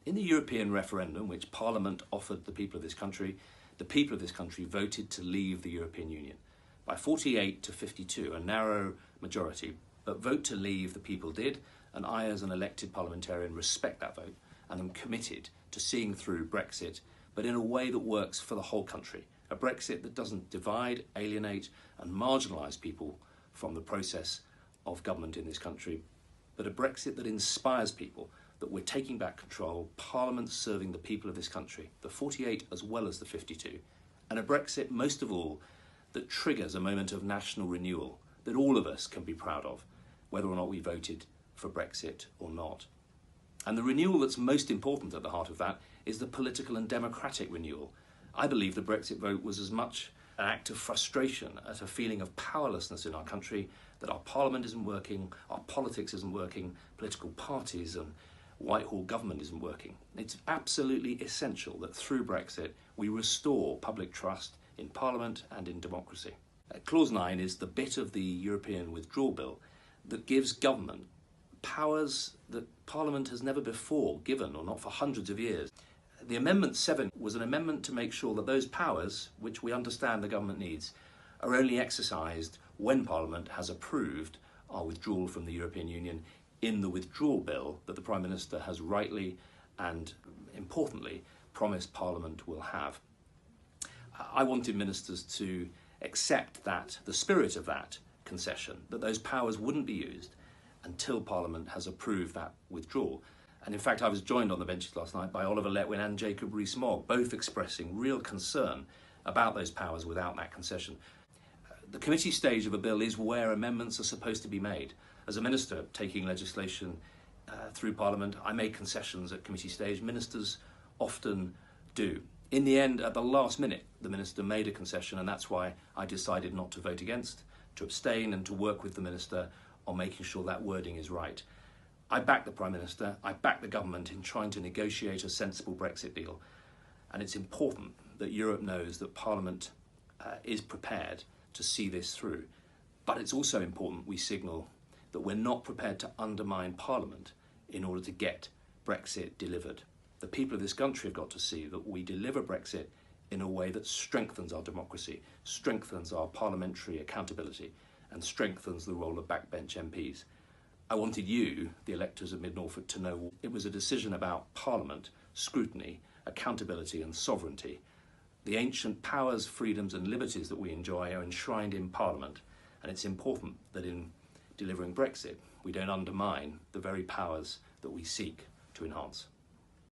In the European referendum, which Parliament offered the people of this country voted to leave the European Union. By 48 to 52, a narrow majority, but vote to leave the people did, and I as an elected parliamentarian respect that vote and am committed to seeing through Brexit, but in a way that works for the whole country. A Brexit that doesn't divide, alienate and marginalise people from the process of government in this country, but a Brexit that inspires people that we're taking back control, Parliament serving the people of this country, the 48 as well as the 52, and a Brexit, most of all, that triggers a moment of national renewal that all of us can be proud of, whether or not we voted for Brexit or not. And the renewal that's most important at the heart of that is the political and democratic renewal. I believe the Brexit vote was as much an act of frustration as a feeling of powerlessness in our country, that our Parliament isn't working, our politics isn't working, political parties and Whitehall government isn't working. It's absolutely essential that through Brexit we restore public trust in Parliament and in democracy. Clause 9 is the bit of the European Withdrawal Bill that gives government powers that Parliament has never before given, or not for hundreds of years. The Amendment 7 was an amendment to make sure that those powers, which we understand the government needs, are only exercised when Parliament has approved our withdrawal from the European Union in the Withdrawal Bill that the Prime Minister has rightly and importantly promised Parliament will have. I wanted ministers to accept that, the spirit of that concession, that those powers wouldn't be used until Parliament has approved that withdrawal. And in fact, I was joined on the benches last night by Oliver Letwin and Jacob Rees-Mogg, both expressing real concern about those powers without that concession. The committee stage of a bill is where amendments are supposed to be made. As a minister taking legislation through Parliament, I make concessions at committee stage. Ministers often do. In the end, at the last minute, the minister made a concession, and that's why I decided not to vote against, to abstain and to work with the minister on making sure that wording is right. I back the Prime Minister, I back the government in trying to negotiate a sensible Brexit deal, and it's important that Europe knows that Parliament is prepared to see this through. But it's also important we signal that we're not prepared to undermine Parliament in order to get Brexit delivered. The people of this country have got to see that we deliver Brexit in a way that strengthens our democracy, strengthens our parliamentary accountability, and strengthens the role of backbench MPs. I wanted you, the electors of Mid-Norfolk, to know it was a decision about Parliament, scrutiny, accountability and sovereignty. The ancient powers, freedoms and liberties that we enjoy are enshrined in Parliament, and it's important that in delivering Brexit we don't undermine the very powers that we seek to enhance.